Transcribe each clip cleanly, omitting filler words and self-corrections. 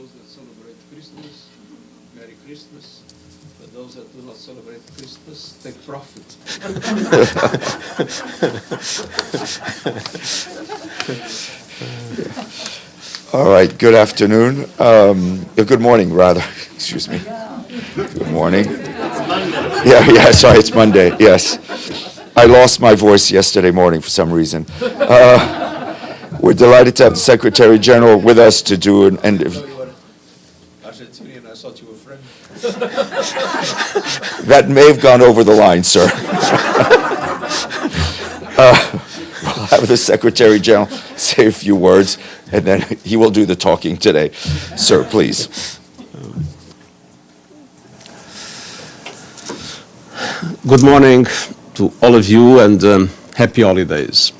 those that celebrate Christmas, Merry Christmas. For those that do not celebrate Christmas, take profit. All right, good afternoon. Good morning, rather. Excuse me. Good morning. Yeah, sorry, it's Monday, yes. I lost my voice yesterday morning for some reason. We're delighted to have the Secretary General with us to do an end of... Argentinian, I thought you were French. That may have gone over the line, sir. We'll have the Secretary General say a few words, and then he will do the talking today. Sir, please. Good morning to all of you, and happy holidays.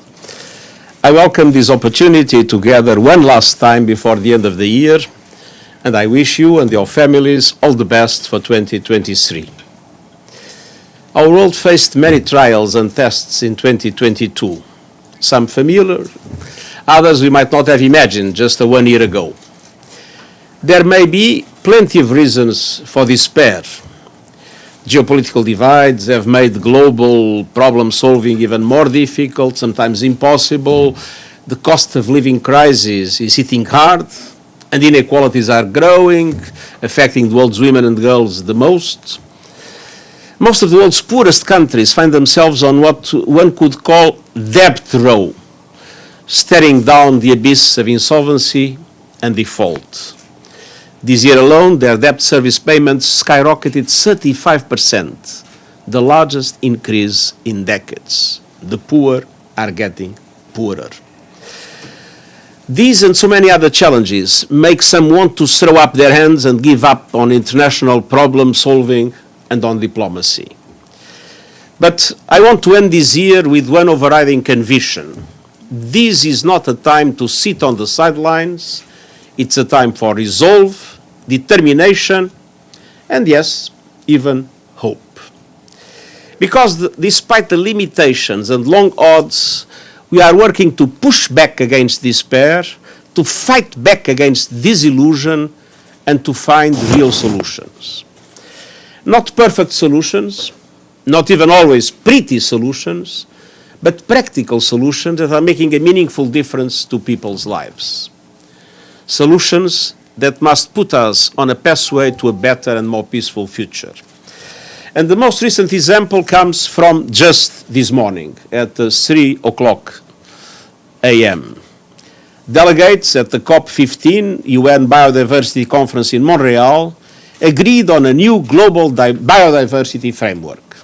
I welcome this opportunity to gather one last time before the end of the year, and I wish you and your families all the best for 2023. Our world faced many trials and tests in 2022, some familiar, others we might not have imagined just 1 year ago. There may be plenty of reasons for despair. Geopolitical divides have made global problem solving even more difficult, sometimes impossible. The cost of living crisis is hitting hard, and inequalities are growing, affecting the world's women and girls the most. Most of the world's poorest countries find themselves on what one could call debt row, staring down the abyss of insolvency and default. This year alone, their debt service payments skyrocketed 35%, the largest increase in decades. The poor are getting poorer. These and so many other challenges make some want to throw up their hands and give up on international problem solving and on diplomacy. But I want to end this year with one overriding conviction. This is not a time to sit on the sidelines. It's a time for resolve, determination, and yes, even hope. Because despite the limitations and long odds, we are working to push back against despair, to fight back against disillusion, and to find real solutions. Not perfect solutions, not even always pretty solutions, but practical solutions that are making a meaningful difference to people's lives. Solutions that must put us on a pathway to a better and more peaceful future. And the most recent example comes from just this morning at 3 o'clock a.m. Delegates at the COP15 UN Biodiversity Conference in Montreal agreed on a new global biodiversity framework.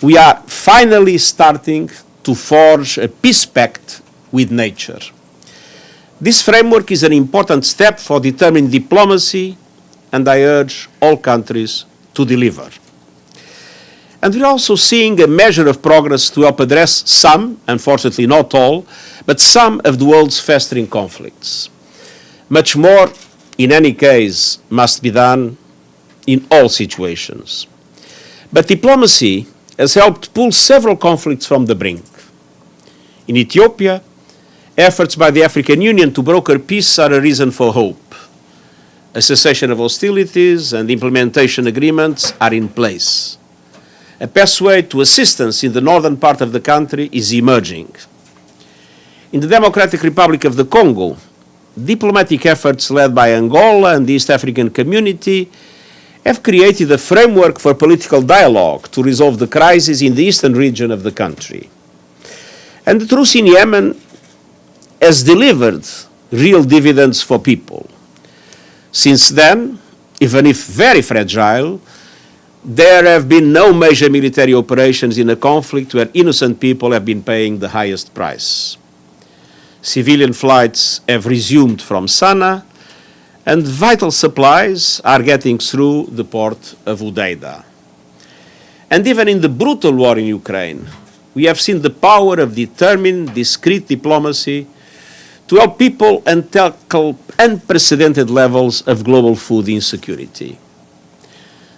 We are finally starting to forge a peace pact with nature. This framework is an important step for determined diplomacy, and I urge all countries to deliver. And we're also seeing a measure of progress to help address some, unfortunately not all, but some of the world's festering conflicts. Much more, in any case, must be done in all situations. But diplomacy has helped pull several conflicts from the brink. In Ethiopia, efforts by the African Union to broker peace are a reason for hope. A cessation of hostilities and implementation agreements are in place. A pathway to assistance in the northern part of the country is emerging. In the Democratic Republic of the Congo, diplomatic efforts led by Angola and the East African Community have created a framework for political dialogue to resolve the crisis in the eastern region of the country. And the truce in Yemen has delivered real dividends for people. Since then, even if very fragile, there have been no major military operations in a conflict where innocent people have been paying the highest price. Civilian flights have resumed from Sana'a, and vital supplies are getting through the port of Udeida. And even in the brutal war in Ukraine, we have seen the power of determined, discreet diplomacy to help people and tackle unprecedented levels of global food insecurity.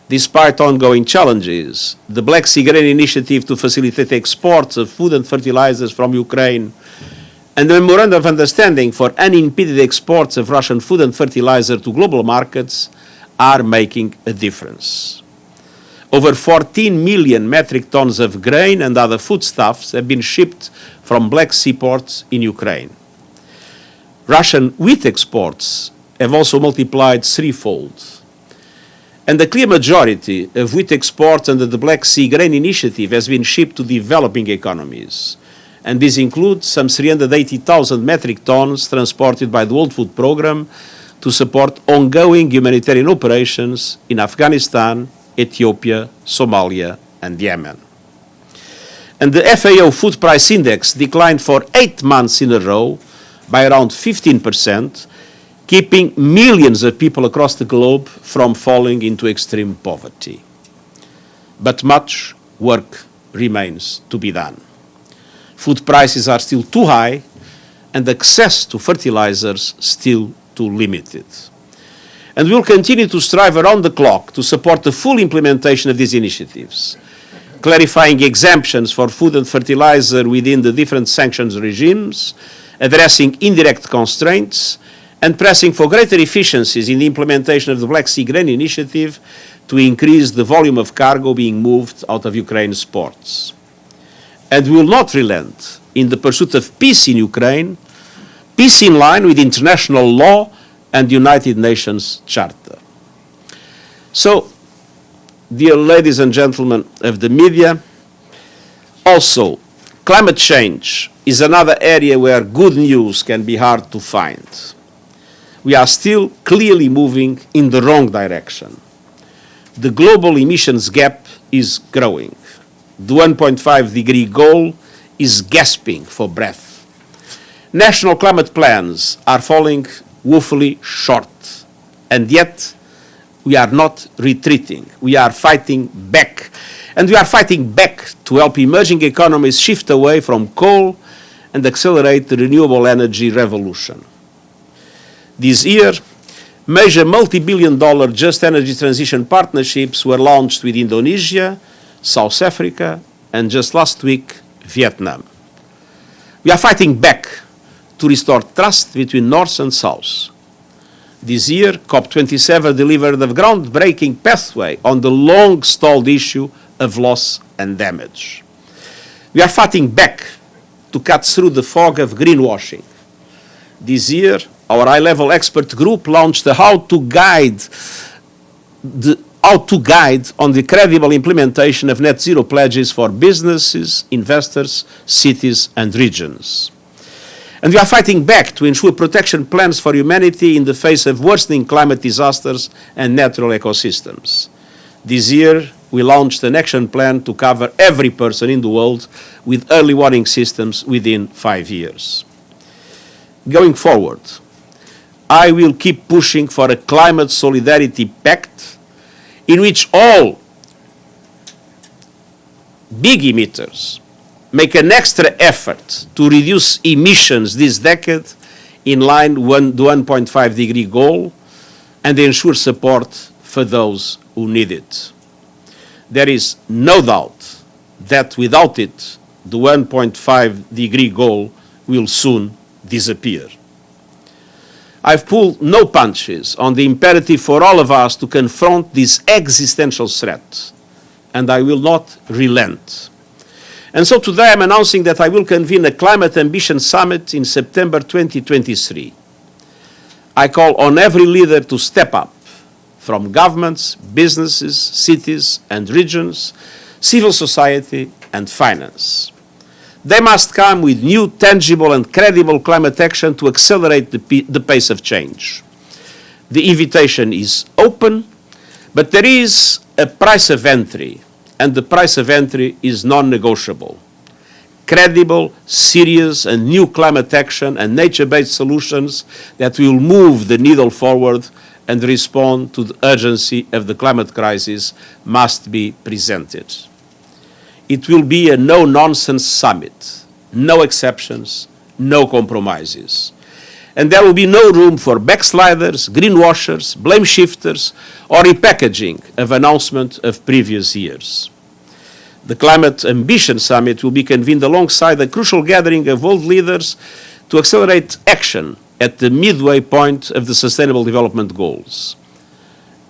Despite ongoing challenges, the Black Sea Grain Initiative to facilitate exports of food and fertilizers from Ukraine And the Memorandum of Understanding for unimpeded exports of Russian food and fertilizer to global markets are making a difference. Over 14 million metric tons of grain and other foodstuffs have been shipped from Black Sea ports in Ukraine. Russian wheat exports have also multiplied threefold. And the clear majority of wheat exports under the Black Sea Grain Initiative has been shipped to developing economies. And this includes some 380,000 metric tons transported by the World Food Programme to support ongoing humanitarian operations in Afghanistan, Ethiopia, Somalia, and Yemen. And the FAO Food Price Index declined for 8 months in a row by around 15%, keeping millions of people across the globe from falling into extreme poverty. But much work remains to be done. Food prices are still too high, and access to fertilizers still too limited. And we will continue to strive around the clock to support the full implementation of these initiatives, clarifying exemptions for food and fertilizer within the different sanctions regimes, addressing indirect constraints, and pressing for greater efficiencies in the implementation of the Black Sea Grain Initiative to increase the volume of cargo being moved out of Ukraine's ports. And we will not relent in the pursuit of peace in Ukraine, peace in line with international law and the United Nations Charter. So, dear ladies and gentlemen of the media, also, climate change is another area where good news can be hard to find. We are still clearly moving in the wrong direction. The global emissions gap is growing. The 1.5 degree goal is gasping for breath. National climate plans are falling woefully short, and yet we are not retreating. We are fighting back. And we are fighting back to help emerging economies shift away from coal and accelerate the renewable energy revolution. This year, major multi-billion-dollar just energy transition partnerships were launched with Indonesia, South Africa, and just last week, Vietnam. We are fighting back to restore trust between North and South. This year, COP27 delivered a groundbreaking pathway on the long-stalled issue of loss and damage. We are fighting back to cut through the fog of greenwashing. This year, our high-level expert group launched a how-to guide on the credible implementation of net zero pledges for businesses, investors, cities, and regions. And we are fighting back to ensure protection plans for humanity in the face of worsening climate disasters and natural ecosystems. This year, we launched an action plan to cover every person in the world with early warning systems within 5 years. Going forward, I will keep pushing for a climate solidarity pact in which all big emitters make an extra effort to reduce emissions this decade in line with the 1.5 degree goal and ensure support for those who need it. There is no doubt that without it, the 1.5 degree goal will soon disappear. I've pulled no punches on the imperative for all of us to confront this existential threat, and I will not relent. And so today I'm announcing that I will convene a Climate Ambition Summit in September 2023. I call on every leader to step up, from governments, businesses, cities and regions, civil society and finance. They must come with new, tangible and credible climate action to accelerate the pace of change. The invitation is open, but there is a price of entry, and the price of entry is non-negotiable. Credible, serious and new climate action and nature-based solutions that will move the needle forward and respond to the urgency of the climate crisis must be presented. It will be a no-nonsense summit, no exceptions, no compromises. And there will be no room for backsliders, greenwashers, blame shifters, or repackaging of announcements of previous years. The Climate Ambition Summit will be convened alongside a crucial gathering of world leaders to accelerate action at the midway point of the Sustainable Development Goals.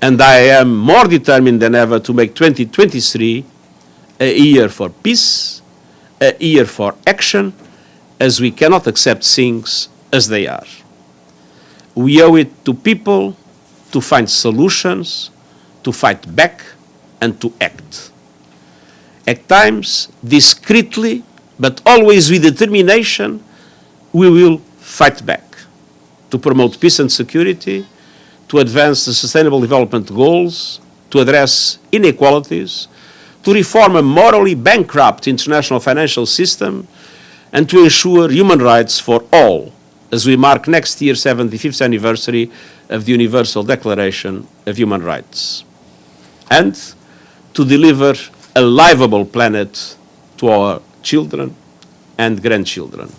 And I am more determined than ever to make 2023 a year for peace, a year for action, as we cannot accept things as they are. We owe it to people to find solutions, to fight back, and to act. At times, discreetly, but always with determination, we will fight back to promote peace and security, to advance the Sustainable Development Goals, to address inequalities, to reform a morally bankrupt international financial system, and to ensure human rights for all, as we mark next year's 75th anniversary of the Universal Declaration of Human Rights, and to deliver a livable planet to our children and grandchildren.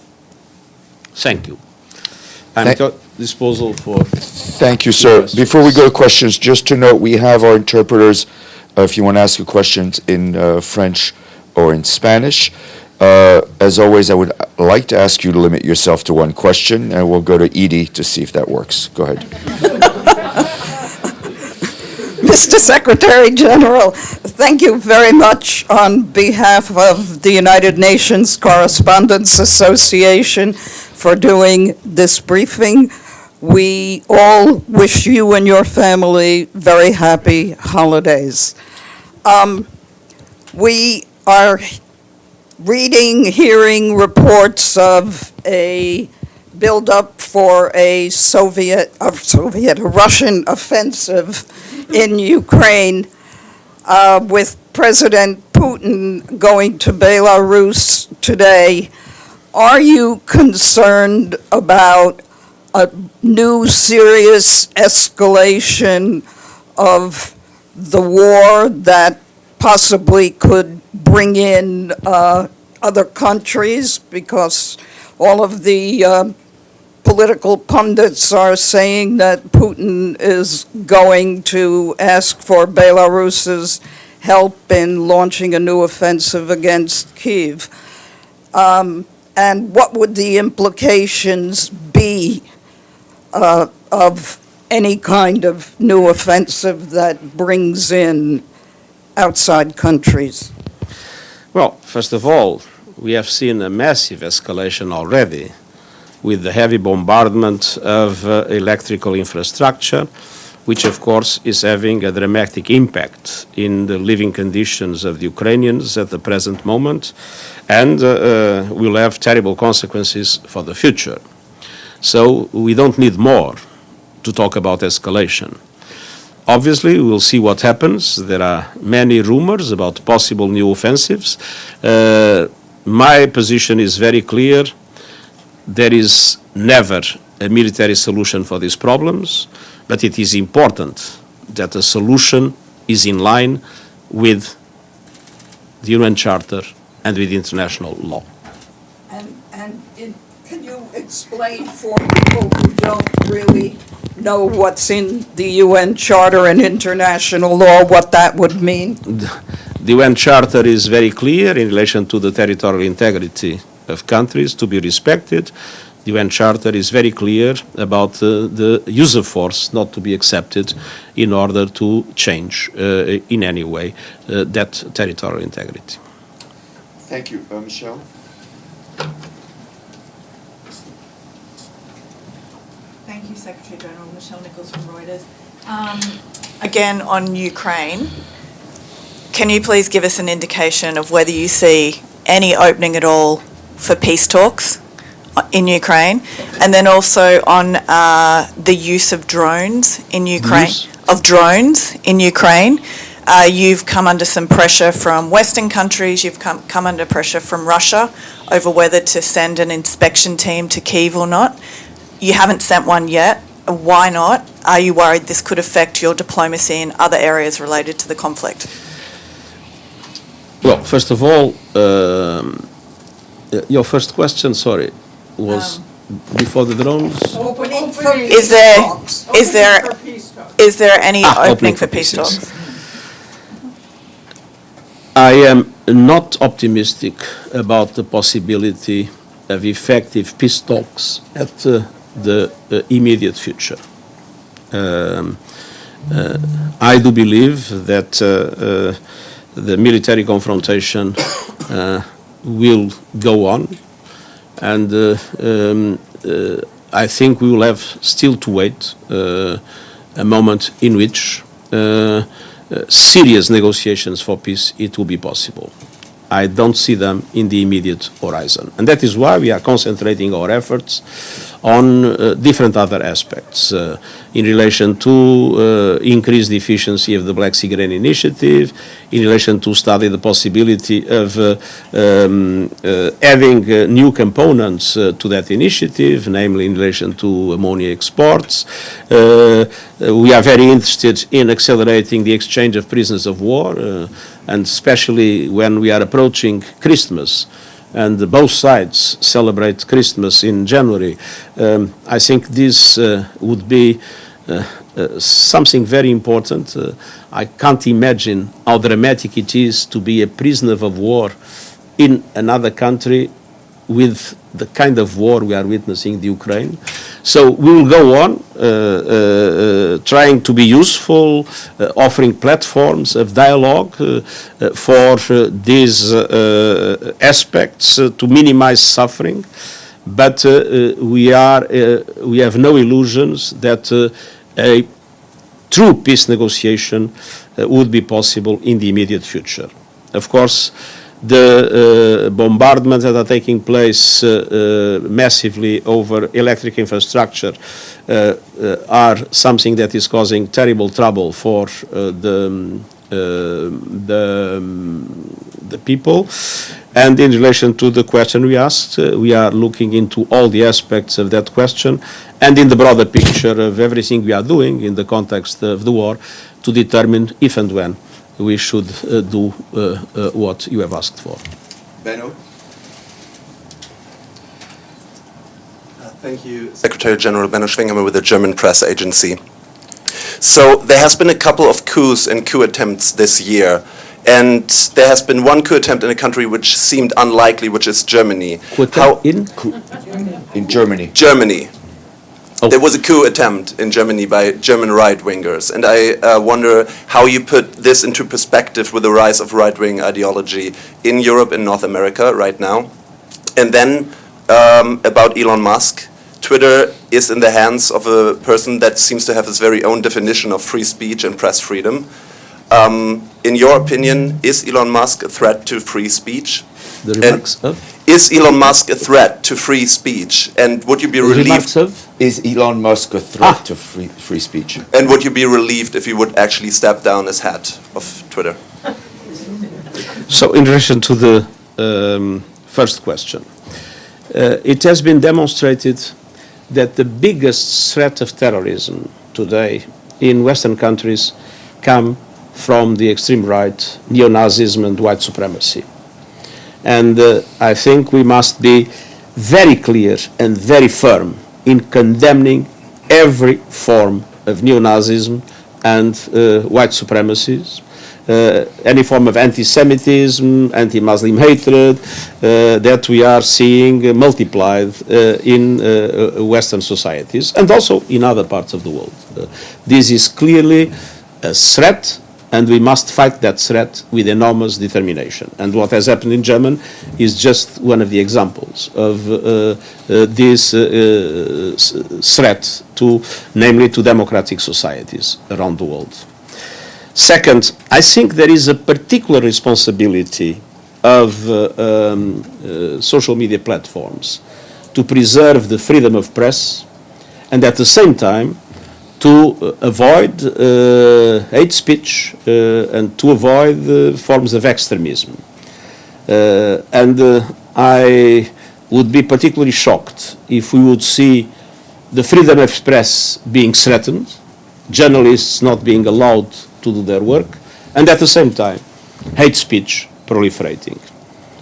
Thank you. I'm at your disposal for... Thank you, sir. Before we go to questions, just to note, we have our interpreters, if you want to ask a question in French or in Spanish. As always, I would like to ask you to limit yourself to one question, and we'll go to Edie to see if that works. Go ahead. Mr. Secretary General, thank you very much on behalf of the United Nations Correspondents Association for doing this briefing. We all wish you and your family very happy holidays. We are hearing reports of a build-up for a Russian offensive in Ukraine, with President Putin going to Belarus today. Are you concerned about a new serious escalation of the war that possibly could bring in other countries? Because all of the political pundits are saying that Putin is going to ask for Belarus's help in launching a new offensive against Kyiv. And what would the implications be of any kind of new offensive that brings in outside countries? Well, first of all, we have seen a massive escalation already with the heavy bombardment of electrical infrastructure, which of course is having a dramatic impact in the living conditions of the Ukrainians at the present moment, and will have terrible consequences for the future. So we don't need more to talk about escalation. Obviously, we will see what happens. There are many rumors about possible new offensives. My position is very clear. There is never a military solution for these problems, but it is important that the solution is in line with the UN Charter and with international law. Can you explain for people who don't really know what's in the UN Charter and international law, what that would mean? The UN Charter is very clear in relation to the territorial integrity of countries to be respected. The UN Charter is very clear about the use of force not to be accepted in order to change in any way that territorial integrity. Thank you. Michelle? Thank you, Secretary General. Michelle Nichols from Reuters. Again, on Ukraine, can you please give us an indication of whether you see any opening at all for peace talks in Ukraine? And then also on the use of drones in Ukraine. You've come under some pressure from Western countries, you've come under pressure from Russia over whether to send an inspection team to Kyiv or not. You haven't sent one yet. Why not? Are you worried this could affect your diplomacy in other areas related to the conflict? Well, first of all, your first question, sorry, was before the drones? Is there any opening for peace talks? I am not optimistic about the possibility of effective peace talks at the immediate future. I do believe that the military confrontation will go on, and I think we will have still to wait a moment in which serious negotiations for peace, it will be possible. I don't see them in the immediate horizon. And that is why we are concentrating our efforts on different other aspects in relation to increase the efficiency of the Black Sea Grain Initiative, in relation to study the possibility of adding new components to that initiative, namely in relation to ammonia exports. We are very interested in accelerating the exchange of prisoners of war, and especially when we are approaching Christmas, and both sides celebrate Christmas in January. I think this would be something very important. I can't imagine how dramatic it is to be a prisoner of war in another country with the kind of war we are witnessing in the Ukraine. So we will go on trying to be useful, offering platforms of dialogue for these aspects to minimize suffering. But we have no illusions that a true peace negotiation would be possible in the immediate future. Of course, the bombardments that are taking place massively over electric infrastructure are something that is causing terrible trouble for the people. And in relation to the question we asked, we are looking into all the aspects of that question and in the broader picture of everything we are doing in the context of the war to determine if and when we should do what you have asked for. Benno? Thank you, Secretary General Benno Schwingermann with the German press agency. So there has been a couple of coups and coup attempts this year, and there has been one coup attempt in a country which seemed unlikely, which is Germany. In Germany. Germany. Oh. There was a coup attempt in Germany by German right-wingers, and I wonder how you put this into perspective with the rise of right-wing ideology in Europe and North America right now. And then about Elon Musk. Twitter is in the hands of a person that seems to have his very own definition of free speech and press freedom. In your opinion, is Elon Musk a threat to free speech? The remarks of? Is Elon Musk a threat to free speech? And would you be relieved? Remarks of? Is Elon Musk a threat to free speech? And would you be relieved if he would actually step down as head of Twitter? So in relation to the first question, it has been demonstrated that the biggest threat of terrorism today in Western countries come from the extreme right, neo-Nazism and white supremacy. And I think we must be very clear and very firm in condemning every form of neo-Nazism and white supremacies, any form of anti-Semitism, anti-Muslim hatred that we are seeing multiplied in Western societies and also in other parts of the world. This is clearly a threat, and we must fight that threat with enormous determination. And what has happened in Germany is just one of the examples of this threat to, namely to democratic societies around the world. Second, I think there is a particular responsibility of social media platforms to preserve the freedom of press and at the same time to avoid hate speech and to avoid forms of extremism. I would be particularly shocked if we would see the freedom of press being threatened, journalists not being allowed to do their work, and at the same time, hate speech proliferating.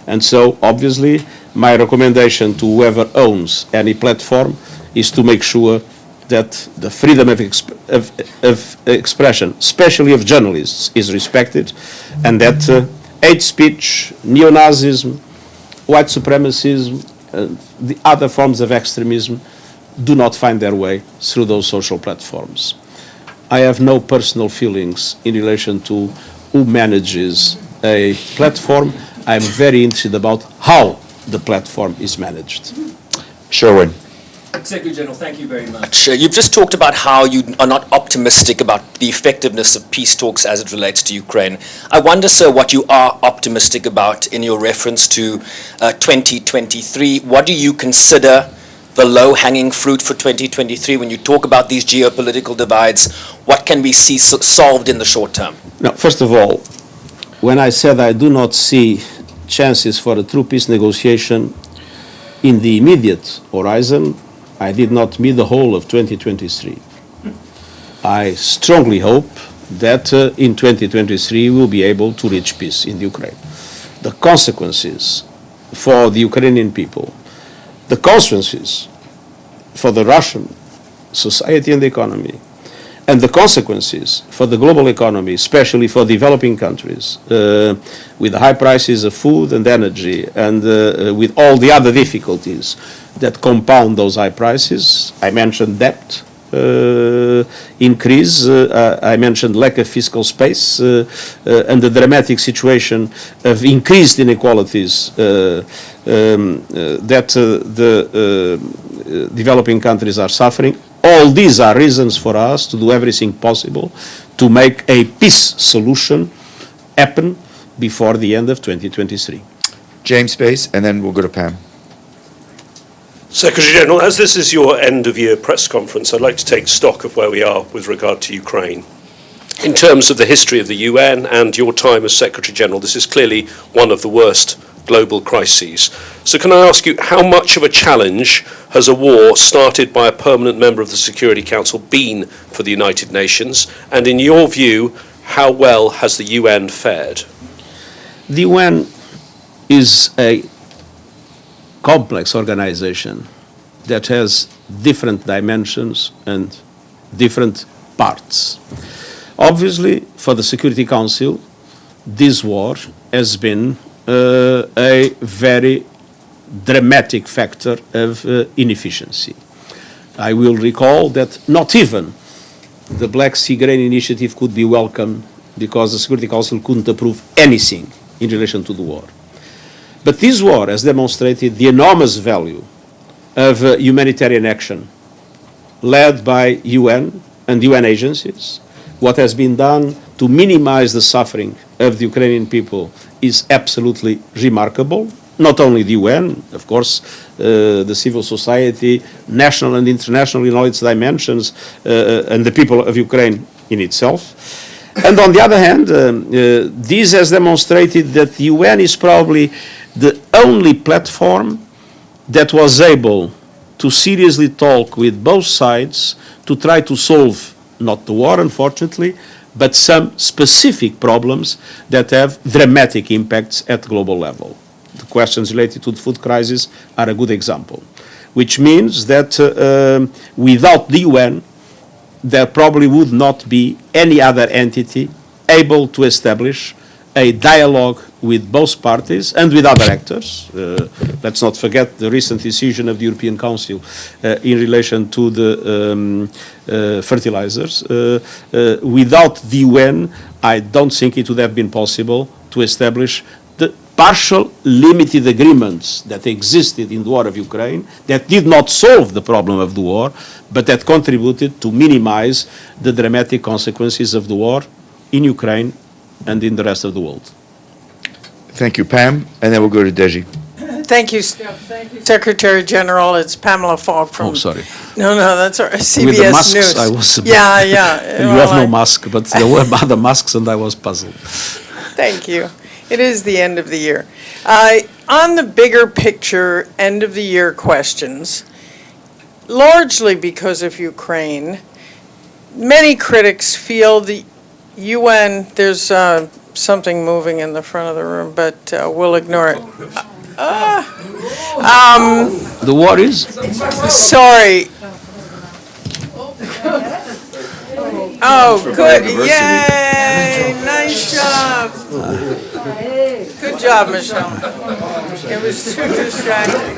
And so, obviously, my recommendation to whoever owns any platform is to make sure that the freedom of expression, especially of journalists, is respected, and that hate speech, neo-Nazism, white supremacism, the other forms of extremism do not find their way through those social platforms. I have no personal feelings in relation to who manages a platform. I'm very interested about how the platform is managed. Sherwin. Secretary General, thank you very much. You've just talked about how you are not optimistic about the effectiveness of peace talks as it relates to Ukraine. I wonder, sir, what you are optimistic about in your reference to 2023. What do you consider the low-hanging fruit for 2023 when you talk about these geopolitical divides? What can we see solved in the short term? Now, first of all, when I said I do not see chances for a true peace negotiation in the immediate horizon, I did not mean the whole of 2023. I strongly hope that in 2023 we'll be able to reach peace in Ukraine. The consequences for the Ukrainian people, the consequences for the Russian society and economy, and the consequences for the global economy, especially for developing countries, with the high prices of food and energy, and with all the other difficulties that compound those high prices. I mentioned debt increase, I mentioned lack of fiscal space, and the dramatic situation of increased inequalities that the developing countries are suffering. All these are reasons for us to do everything possible to make a peace solution happen before the end of 2023. James Bass, and then we'll go to Pam. Secretary General, as this is your end-of-year press conference, I'd like to take stock of where we are with regard to Ukraine. In terms of the history of the UN and your time as Secretary General, this is clearly one of the worst global crises. So can I ask you, how much of a challenge has a war started by a permanent member of the Security Council been for the United Nations? And in your view, how well has the UN fared? The UN is a complex organization that has different dimensions and different parts. Obviously, for the Security Council, this war has been a very dramatic factor of inefficiency. I will recall that not even the Black Sea Grain Initiative could be welcomed because the Security Council couldn't approve anything in relation to the war. But this war has demonstrated the enormous value of humanitarian action led by UN and UN agencies. What has been done to minimize the suffering of the Ukrainian people is absolutely remarkable. Not only the UN, of course, the civil society, national and international in all its dimensions, and the people of Ukraine in itself. And on the other hand, this has demonstrated that the UN is probably the only platform that was able to seriously talk with both sides to try to solve not the war, unfortunately, but some specific problems that have dramatic impacts at global level. The questions related to the food crisis are a good example, which means that without the UN, there probably would not be any other entity able to establish a dialogue with both parties and with other actors. Let's not forget the recent decision of the European Council in relation to the fertilizers. Without the UN, I don't think it would have been possible to establish the partial limited agreements that existed in the war of Ukraine that did not solve the problem of the war, but that contributed to minimize the dramatic consequences of the war in Ukraine and in the rest of the world. Thank you, Pam, and then we'll go to Deji. Thank you, Secretary General. It's Pamela Falk from... Oh, sorry. No, that's all right. CBS With the masks, News. I was... Yeah. You have no mask, but there were other masks and I was puzzled. Thank you. It is the end of the year. On the bigger picture, end of the year questions, largely because of Ukraine, many critics feel the UN, there's something moving in the front of the room, but we'll ignore it. The war is? Sorry. Oh, good, yay, nice job. Good job, Michelle. It was too distracting.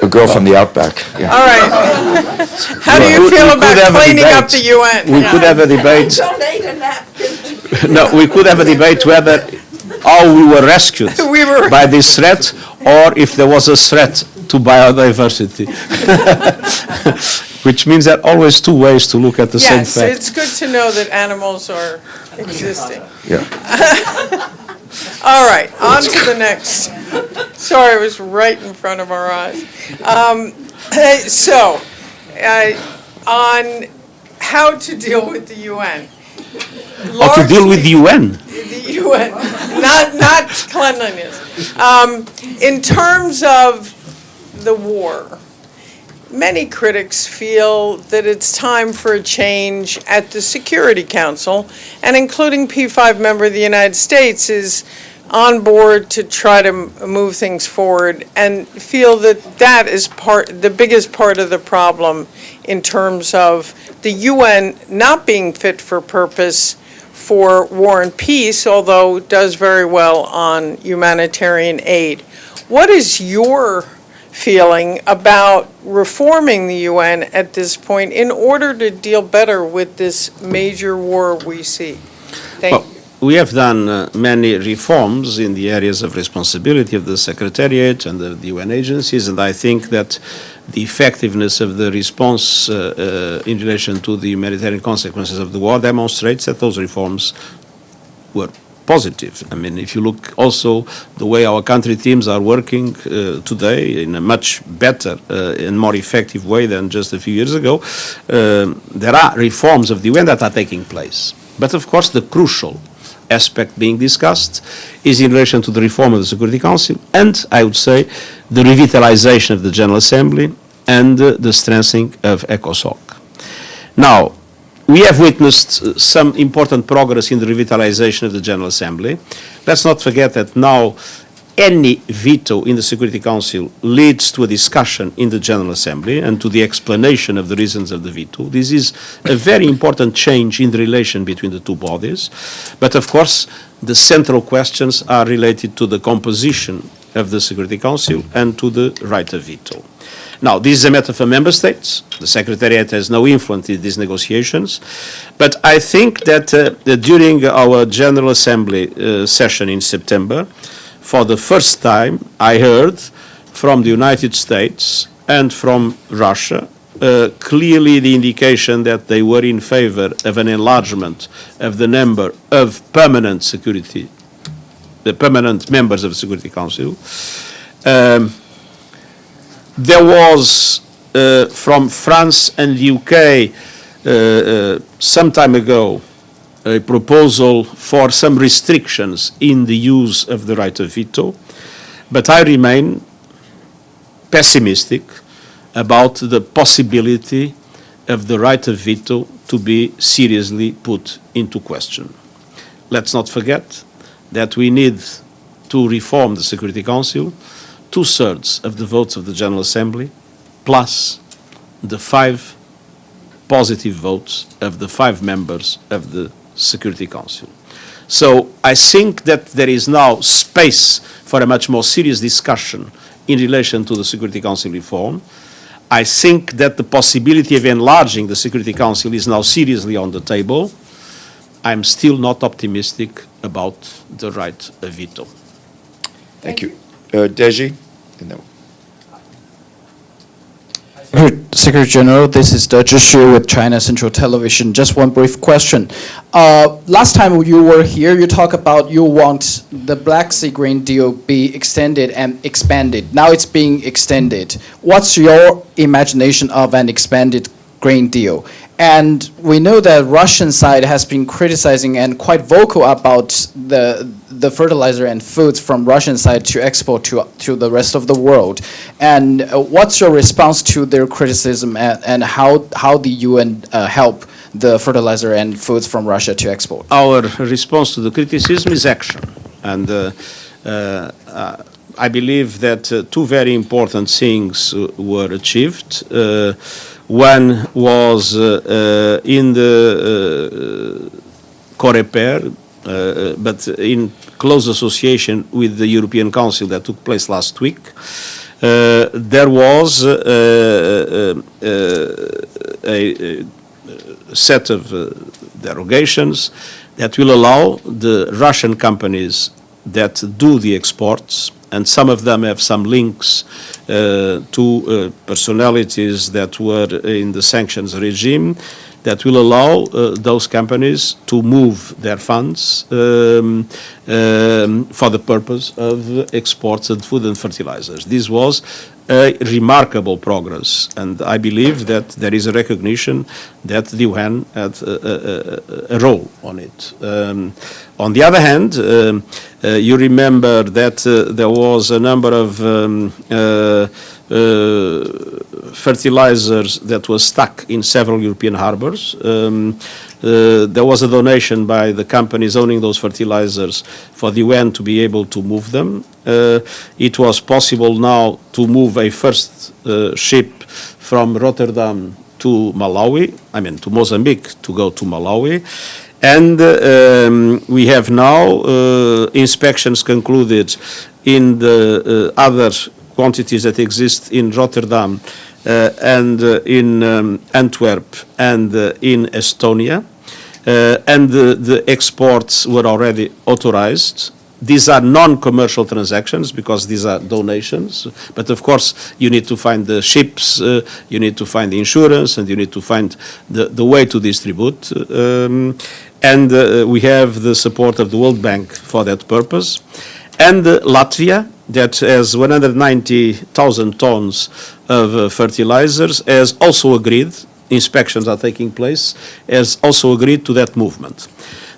A girl from the outback. Yeah. All right. How do you feel about cleaning up the UN? We could have a debate. No, we could have a debate whether how we were rescued by this threat or if there was a threat to biodiversity. Which means there are always two ways to look at the same fact. Yes, it's good to know that animals are existing. Yeah. All right, on to the next. Sorry, it was right in front of our eyes. On how to deal with the UN. How to deal with the UN? The UN, not cleanliness. In terms of the war, many critics feel that it's time for a change at the Security Council, and including P5 member of the United States is on board to try to move things forward, and feel that that is the biggest part of the problem in terms of the UN not being fit for purpose for war and peace, although it does very well on humanitarian aid. What is your feeling about reforming the UN at this point in order to deal better with this major war we see? Thank you. We have done many reforms in the areas of responsibility of the Secretariat and the UN agencies, and I think that the effectiveness of the response in relation to the humanitarian consequences of the war demonstrates that those reforms were positive. I mean, if you look also the way our country teams are working today in a much better and more effective way than just a few years ago, there are reforms of the UN that are taking place. But of course, the crucial aspect being discussed is in relation to the reform of the Security Council and, I would say, the revitalization of the General Assembly and the strengthening of ECOSOC. Now, we have witnessed some important progress in the revitalization of the General Assembly. Let's not forget that now any veto in the Security Council leads to a discussion in the General Assembly and to the explanation of the reasons of the veto. This is a very important change in the relation between the two bodies. But of course, the central questions are related to the composition of the Security Council and to the right of veto. Now, this is a matter for member states. The Secretariat has no influence in these negotiations. But I think that during our General Assembly session in September, for the first time, I heard from the United States and from Russia clearly the indication that they were in favor of an enlargement of the number of permanent security, the permanent members of the Security Council. There was from France and the UK some time ago a proposal for some restrictions in the use of the right of veto, but I remain pessimistic about the possibility of the right of veto to be seriously put into question. Let's not forget that we need to reform the Security Council, 2/3 of the votes of the General Assembly, plus the 5 positive votes of the 5 members of the Security Council. So I think that there is now space for a much more serious discussion in relation to the Security Council reform. I think that the possibility of enlarging the Security Council is now seriously on the table. I'm still not optimistic about the right of veto. Thank you. Deji? No. Secretary General, this is Deji Xu with China Central Television. Just one brief question. Last time you were here, you talked about you want the Black Sea Grain Deal be extended and expanded. Now it's being extended. What's your imagination of an expanded grain deal? And we know that Russian side has been criticizing and quite vocal about the fertilizer and foods from Russian side to export to the rest of the world. And what's your response to their criticism and how the UN help the fertilizer and foods from Russia to export? Our response to the criticism is action. And I believe that 2 very important things were achieved. One was in the Coreper, but in close association with the European Council that took place last week. There was a set of derogations that will allow the Russian companies that do the exports, and some of them have some links to personalities that were in the sanctions regime, that will allow those companies to move their funds for the purpose of exports of food and fertilizers. This was a remarkable progress, and I believe that there is a recognition that the UN had a role on it. On the other hand, you remember that there was a number of fertilizers that was stuck in several European harbors. There was a donation by the companies owning those fertilizers for the UN to be able to move them. It was possible now to move a first ship from Rotterdam to Malawi, to Mozambique to go to Malawi. And we have now inspections concluded in the other quantities that exist in Rotterdam and in Antwerp and in Estonia. And the exports were already authorized. These are non-commercial transactions because these are donations. But of course, you need to find the ships, you need to find the insurance, and you need to find the way to distribute. And we have the support of the World Bank for that purpose. And Latvia, that has 190,000 tons of fertilizers, has also agreed, inspections are taking place, has also agreed to that movement.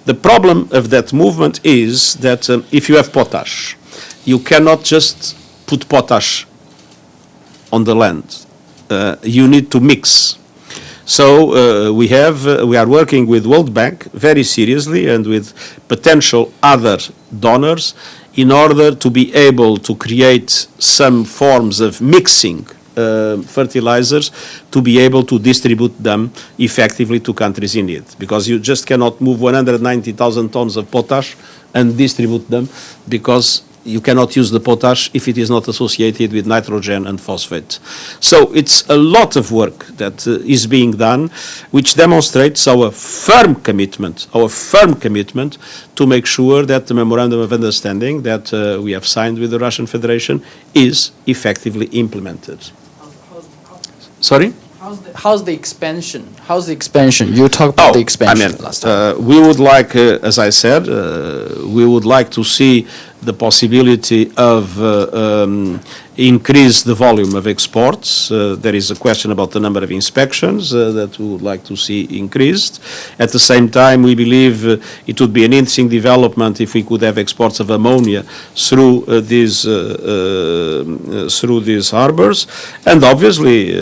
The problem of that movement is that if you have potash, you cannot just put potash on the land. You need to mix. So we are working with World Bank very seriously and with potential other donors in order to be able to create some forms of mixing fertilizers to be able to distribute them effectively to countries in need. Because you just cannot move 190,000 tons of potash and distribute them, because you cannot use the potash if it is not associated with nitrogen and phosphate. So it's a lot of work that is being done, which demonstrates our firm commitment to make sure that the memorandum of understanding that we have signed with the Russian Federation is effectively implemented. Sorry? How's the expansion? How's the expansion? You talked about the expansion last time. We would like, as I said, we would like to see the possibility of increase the volume of exports. There is a question about the number of inspections that we would like to see increased. At the same time, we believe it would be an interesting development if we could have exports of ammonia through these harbors. And obviously,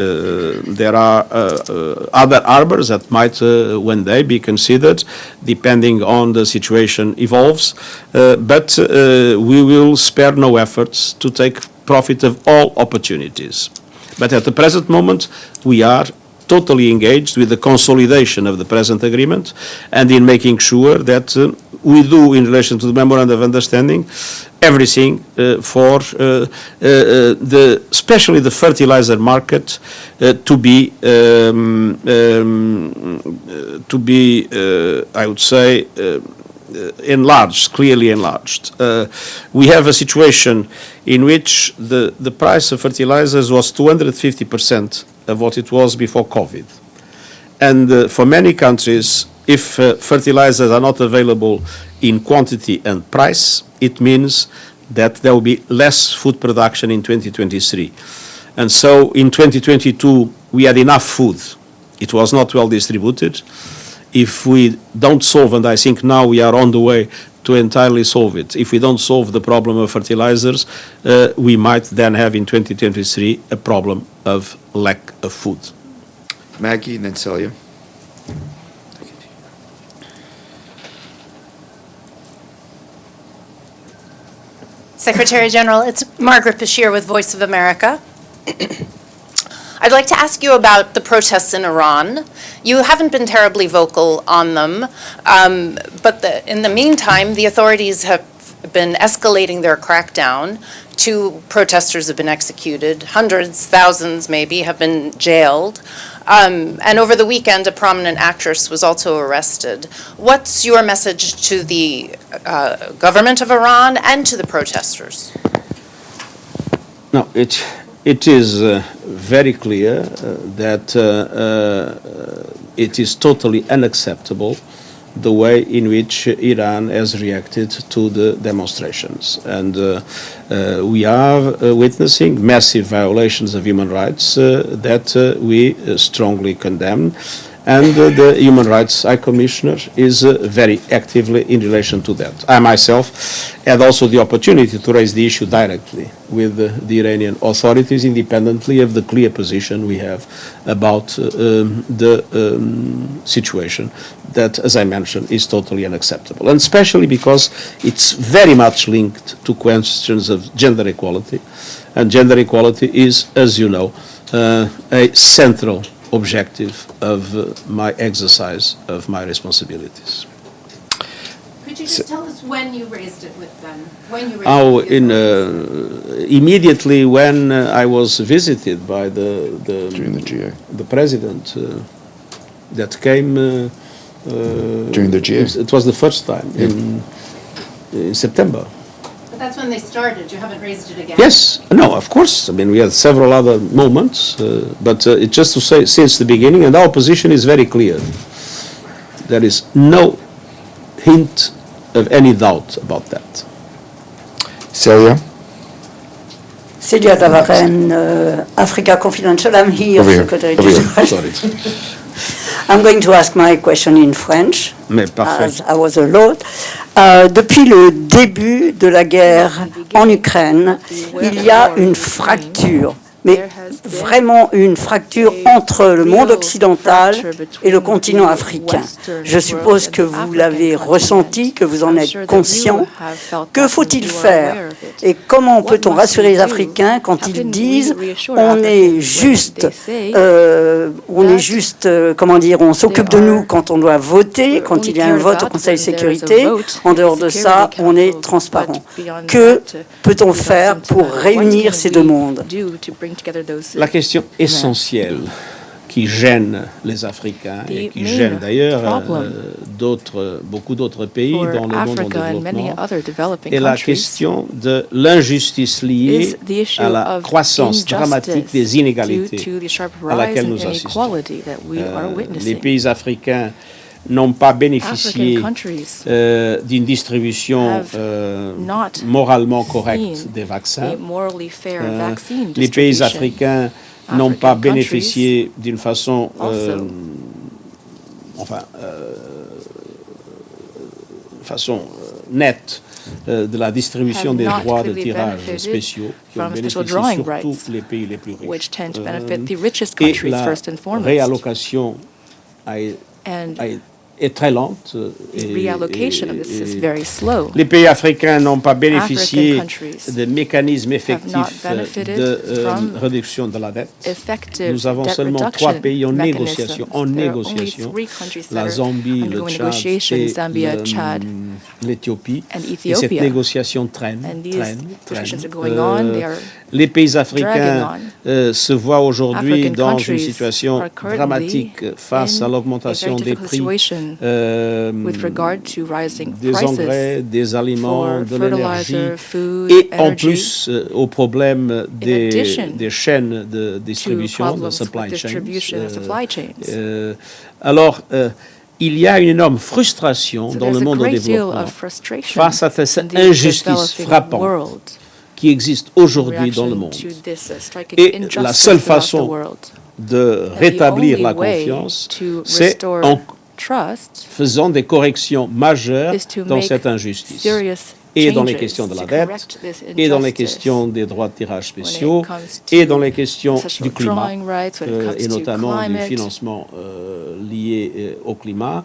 there are other harbors that might one day be considered, depending on the situation evolves. But we will spare no efforts to take profit of all opportunities. But at the present moment, we are totally engaged with the consolidation of the present agreement and in making sure that we do, in relation to the Memorandum of Understanding, everything for especially the fertilizer market to be, I would say, enlarged, clearly enlarged. We have a situation in which the price of fertilizers was 250% of what it was before COVID. And for many countries, if fertilizers are not available in quantity and price, it means that there will be less food production in 2023. And so in 2022, we had enough food. It was not well distributed. If we don't solve, and I think now we are on the way to entirely solve it, if we don't solve the problem of fertilizers, we might then have in 2023 a problem of lack of food. Maggie and then Celia. Secretary General, it's Margaret Bashir with Voice of America. I'd like to ask you about the protests in Iran. You haven't been terribly vocal on them, but in the meantime, the authorities have been escalating their crackdown. 2 protesters have been executed, hundreds, thousands maybe, have been jailed. And over the weekend, a prominent actress was also arrested. What's your message to the government of Iran and to the protesters? No, it is very clear that it is totally unacceptable the way in which Iran has reacted to the demonstrations. And we are witnessing massive violations of human rights that we strongly condemn. And the Human Rights High Commissioner is very actively in relation to that. I myself had also the opportunity to raise the issue directly with the Iranian authorities, independently of the clear position we have about the situation that, as I mentioned, is totally unacceptable. And especially because it's very much linked to questions of gender equality. And gender equality is, as you know, a central objective of my exercise of my responsibilities. Could you just tell us when you raised it with them? When you raised it with immediately when I was visited by during the GA. the president that came During the GA. It was the first time in September. But that's when they started. You haven't raised it again? Yes, no, of course. I mean, we had several other moments, but it's just to say since the beginning, and our position is very clear. There is no hint of any doubt about that. Celia? Celia Davaren, Africa Confidential. I'm here, Secretary General. Sorry. I'm going to ask my question in French, Mais parfait. as I was allowed. Depuis le début de la guerre en Ukraine, il y a une fracture, mais vraiment une fracture entre le monde occidental et le continent africain. Je suppose que vous l'avez ressenti, que vous en êtes conscient. Que faut-il faire et comment peut-on rassurer les Africains quand ils disent on est juste, comment dire, on s'occupe de nous quand on doit voter, quand il y a un vote au Conseil de sécurité. En dehors de ça, on est transparent. Que peut-on faire pour réunir ces deux mondes? La question essentielle qui gêne les Africains et qui gêne d'ailleurs beaucoup d'autres pays dans le monde en développement est la question de l'injustice liée à la croissance dramatique des inégalités à laquelle nous assistons. Les pays africains n'ont pas bénéficié d'une distribution moralement correcte des vaccins. Les pays africains n'ont pas bénéficié d'une façon nette de la distribution des droits de tirage spéciaux qui ont bénéficié surtout les pays les plus riches. Et la réallocation est très lente. Les pays africains n'ont pas bénéficié de mécanismes effectifs de réduction de la dette. Nous avons seulement 3 pays en négociation. La Zambie, le Tchad et l'Éthiopie. Et cette négociation traîne. Les pays africains se voient aujourd'hui dans une situation dramatique face à l'augmentation des prix des engrais, des aliments, de l'énergie et en plus au problème des chaînes de distribution, de supply chains. Alors, il y a une énorme frustration dans le monde en développement face à cette injustice frappante qui existe aujourd'hui dans le monde. Et la seule façon de rétablir la confiance, c'est en faisant des corrections majeures dans cette injustice. et dans les questions de la dette, et dans les questions des droits de tirage spéciaux, et dans les questions du climat, et notamment du financement lié au climat,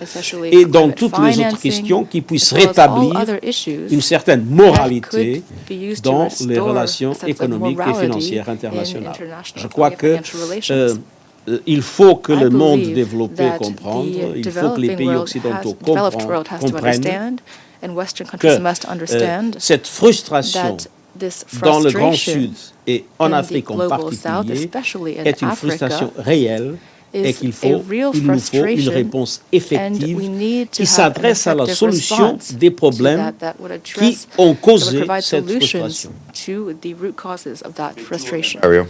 et dans toutes les autres questions qui puissent rétablir une certaine moralité dans les relations économiques et financières internationales. Je crois que il faut que le monde développé comprenne, il faut que les pays occidentaux comprennent que cette frustration dans le Grand Sud et en Afrique en particulier est une frustration réelle et qu'il nous faut une réponse effective qui s'adresse à la solution des problèmes qui ont causé cette frustration. Mario.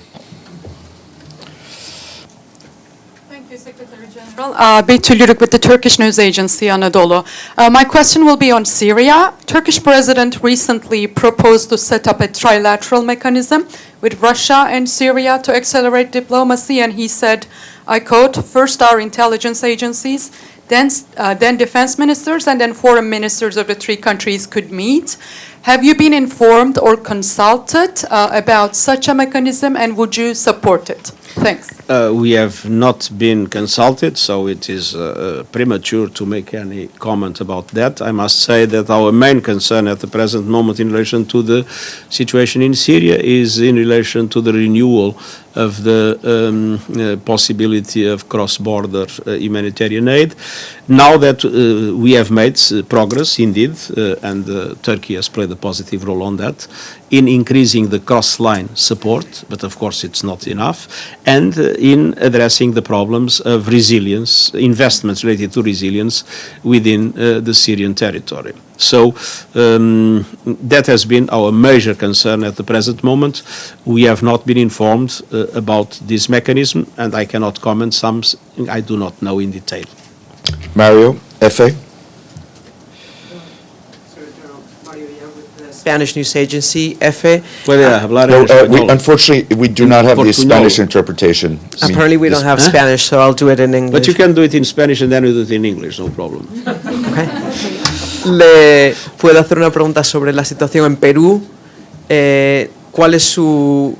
Secretary General. Beytül Yürük with the Turkish news agency Anadolu. My question will be on Syria. Turkish president recently proposed to set up a trilateral mechanism with Russia and Syria to accelerate diplomacy, and he said, I quote, first our intelligence agencies, then defense ministers, and then foreign ministers of the three countries could meet. Have you been informed or consulted about such a mechanism, and would you support it? Thanks. We have not been consulted, so it is premature to make any comment about that. I must say that our main concern at the present moment in relation to the situation in Syria is in relation to the renewal of the possibility of cross-border humanitarian aid. Now that we have made progress, indeed, and Turkey has played a positive role on that, in increasing the cross-line support, but of course it's not enough, and in addressing the problems of resilience, investments related to resilience within the Syrian territory. So that has been our major concern at the present moment. We have not been informed about this mechanism, and I cannot comment something I do not know in detail. Mario, FA. Spanish news agency, FA. Unfortunately, we do not have the Spanish interpretation. Apparently we don't have Spanish, so I'll do it in English. But you can do it in Spanish and then we do it in English, no problem. Okay. Le puedo hacer una pregunta sobre la situación en Perú. ¿Cuál es su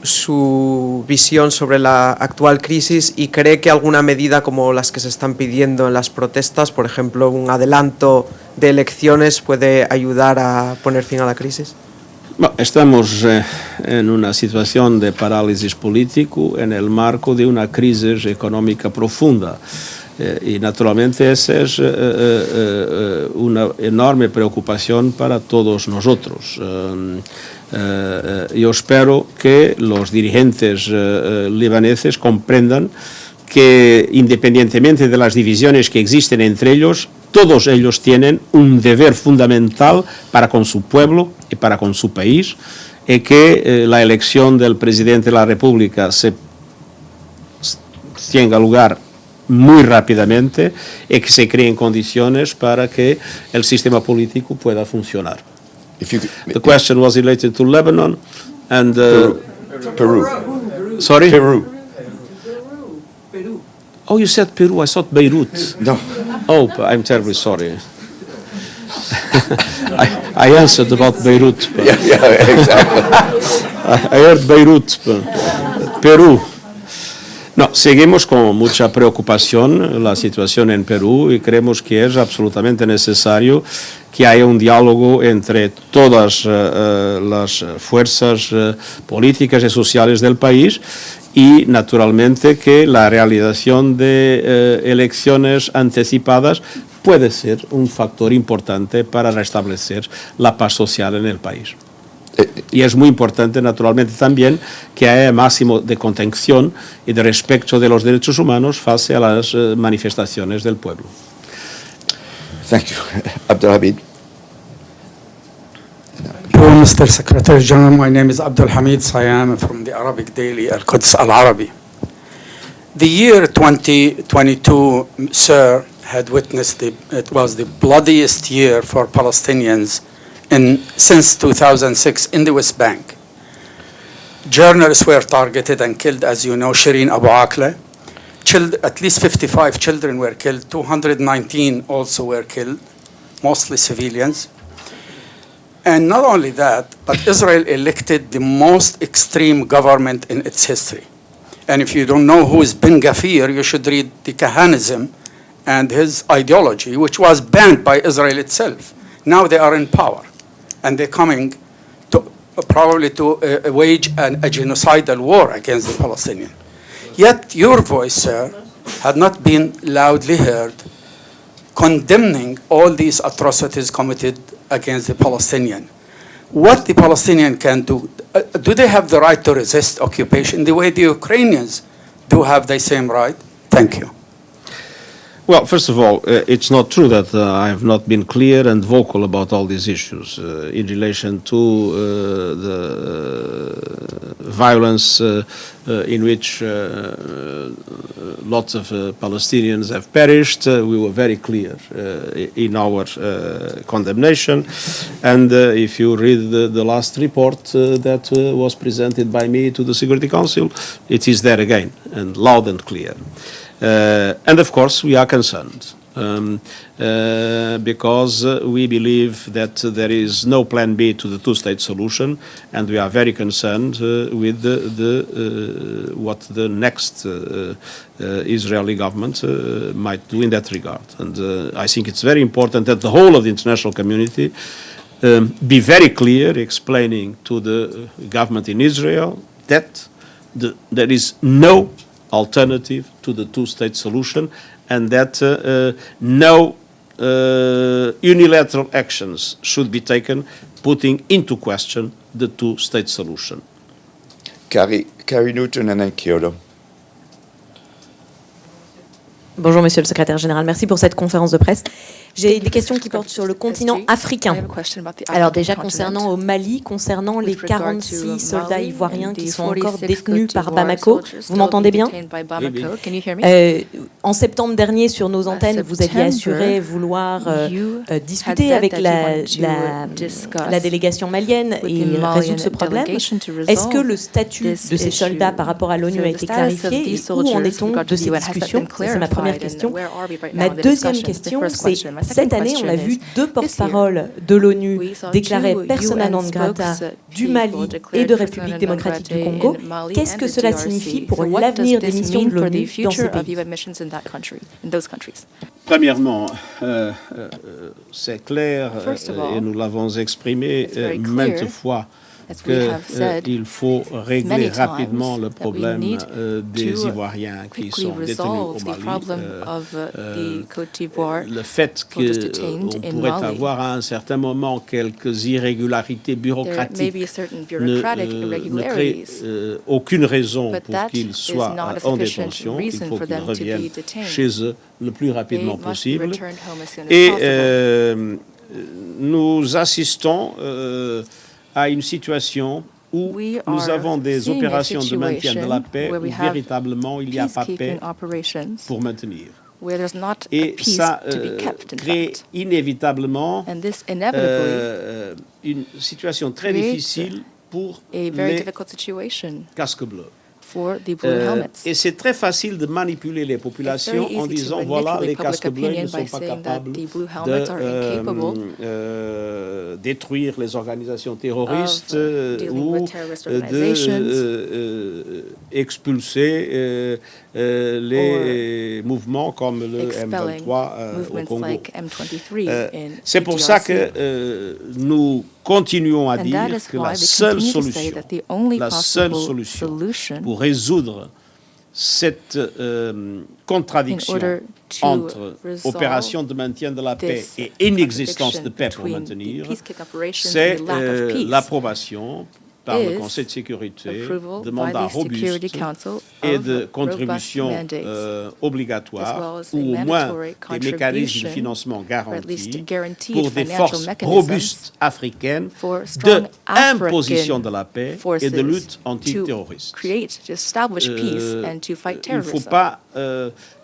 visión sobre la actual crisis y cree que alguna medida como las que se están pidiendo en las protestas, por ejemplo, un adelanto de elecciones, puede ayudar a poner fin a la crisis? Bueno, estamos en una situación de parálisis político en el marco de una crisis económica profunda. Y naturalmente esa es una enorme preocupación para todos nosotros. Yo espero que los dirigentes libaneses comprendan que independientemente de las divisiones que existen entre ellos, todos ellos tienen un deber fundamental para con su pueblo y para con su país, y que la elección del presidente de la República se tenga lugar muy rápidamente y que se creen condiciones para que el sistema político pueda funcionar. The question was related to Lebanon and Peru. Sorry? Peru. Oh, you said Peru. I thought Beirut. No. Oh, I'm terribly sorry. I answered about Beirut. Yeah, exactly. I heard Beirut. Perú. No, seguimos con mucha preocupación la situación en Perú y creemos que es absolutamente necesario que haya un diálogo entre todas las fuerzas políticas y sociales del país y, naturalmente, que la realización de elecciones anticipadas puede ser un factor importante para restablecer la paz social en el país. Y es muy importante, naturalmente, también que haya máximo de contención y de respeto de los derechos humanos frente a las manifestaciones del pueblo. Thank you. Abdelhamid. Hello, Mr. Secretary General. My name is Abdelhamid Sayam from the Arabic daily Al-Quds Al-Arabi. The year 2022, sir, had witnessed it was the bloodiest year for Palestinians since 2006 in the West Bank. Journalists were targeted and killed, as you know, Shireen Abu Akleh. At least 55 children were killed, 219 also were killed, mostly civilians. And not only that, but Israel elected the most extreme government in its history. And if you don't know who is Ben Gvir, you should read the Kahanism and his ideology, which was banned by Israel itself. Now they are in power, and they're coming to probably to wage a genocidal war against the Palestinians. Yet your voice, sir, had not been loudly heard, condemning all these atrocities committed against the Palestinian. What the Palestinian can do they have the right to resist occupation the way the Ukrainians do have the same right? Thank you. Well, first of all, it's not true that I have not been clear and vocal about all these issues in relation to the violence in which lots of Palestinians have perished. We were very clear in our condemnation. And if you read the last report that was presented by me to the Security Council, it is there again, and loud and clear. And of course, we are concerned because we believe that there is no plan B to the two-state solution, and we are very concerned with what the next Israeli government might do in that regard. And I think it's very important that the whole of the international community be very clear, explaining to the government in Israel that there is no alternative to the two-state solution, and that no unilateral actions should be taken putting into question the two-state solution. Carrie Newton and then Kyoto. Bonjour Monsieur le Secrétaire Général, merci pour cette conférence de presse. J'ai des questions qui portent sur le continent africain. Alors déjà concernant au Mali, concernant les 46 soldats ivoiriens qui sont encore détenus par Bamako, vous m'entendez bien? En septembre dernier, sur nos antennes, vous aviez assuré vouloir discuter avec la délégation malienne et résoudre ce problème. Est-ce que le statut de ces soldats par rapport à l'ONU a été clarifié et où en est-on de ces discussions? C'est ma première question. Ma deuxième question, c'est cette année, on a vu deux porte-paroles de l'ONU déclarer persona non grata du Mali et de République démocratique du Congo. Qu'est-ce que cela signifie pour l'avenir des missions de l'ONU dans ces pays? Premièrement, c'est clair, et nous l'avons exprimé maintes fois, qu'il faut régler rapidement le problème des Ivoiriens qui sont détenus au Mali. Le fait qu'on pourrait avoir à un certain moment quelques irrégularités bureaucratiques ne crée aucune raison pour qu'ils soient en détention. Il faut qu'ils reviennent chez eux le plus rapidement possible. Et nous assistons à une situation où nous avons des opérations de maintien de la paix où véritablement il n'y a pas de paix pour maintenir. Et ça crée inévitablement une situation très difficile pour les casques bleus. Et c'est très facile de manipuler les populations en disant voilà, les casques bleus ne sont pas capables de détruire les organisations terroristes ou d'expulser les mouvements comme le M23 au Congo. C'est pour ça que nous continuons à dire que la seule solution pour résoudre cette contradiction entre opération de maintien de la paix et inexistence de paix pour maintenir, c'est l'approbation par le Conseil de sécurité de mandats robustes et de contributions obligatoires ou au moins des mécanismes de financement garantis pour des forces robustes africaines d'imposition de la paix et de lutte antiterroriste. Il ne faut pas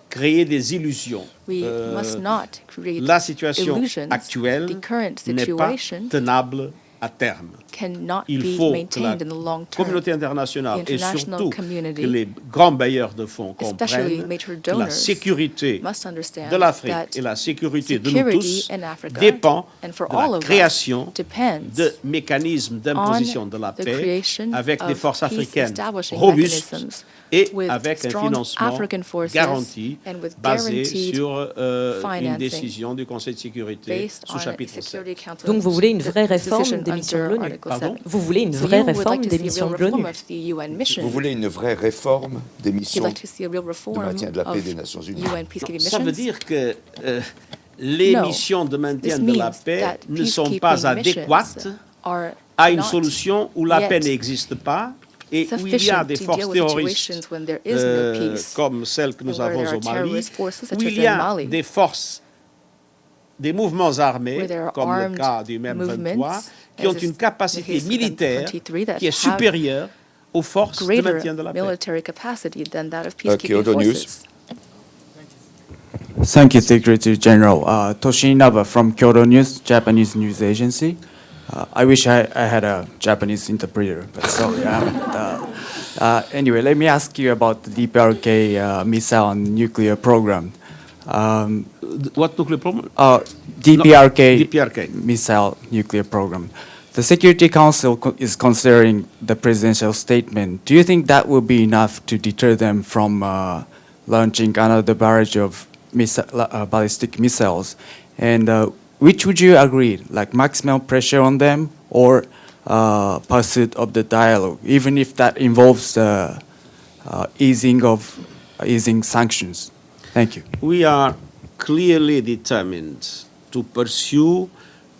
créer des illusions. La situation actuelle n'est pas tenable à à terme. Cannot Il be faut que la maintained in the long term. communauté internationale The et international surtout que community, les grands bailleurs de fonds especially comprennent major que la donors, sécurité must understand de l'Afrique that et la sécurité de nous security tous in Africa dépend and for de all la of us création depends de mécanismes d'imposition on de la the paix creation avec des of forces peace africaines establishing robustes mechanisms et with avec un strong financement African forces garanti and with basé guaranteed sur une financing décision du Conseil de sécurité based sous on chapitre Security 7. Council Donc vous voulez une vraie réforme decision des missions de under l'ONU. Article Pardon 7. Vous voulez une So vraie you would réforme like to des see a missions real de reform l'ONU. of the UN mission. Vous voulez une vraie réforme des You'd missions like to see a real de reform maintien de la paix of des Nations Unies. UN peacekeeping Ça veut missions. dire que les No. missions de maintien This de la means paix that ne sont peacekeeping pas adéquates missions are à une not solution où la yet paix n'existe pas et où il y a sufficient des to forces deal with terroristes situations when there is no peace, comme celles que nous and where avons there are au Mali, terrorist forces such où as il in y a Mali, des forces, des mouvements armés, where there are comme le armed cas du même 23, movements, qui ont as is une the capacité case of militaire M23 that qui est have supérieure aux forces de greater maintien de la paix. military capacity than that of peacekeeping Kyoto News. forces. Thank you, Secretary General. Toshin Inaba from Kyoto News, Japanese news agency. I wish I had a Japanese interpreter, but sorry. Anyway, let me ask you about the DPRK missile and nuclear program. What nuclear program? DPRK, DPRK missile nuclear program. The Security Council is considering the presidential statement. Do you think that will be enough to deter them from launching another barrage of ballistic missiles? And which would you agree, like maximum pressure on them or pursuit of the dialogue, even if that involves easing sanctions? Thank you. We are clearly determined to pursue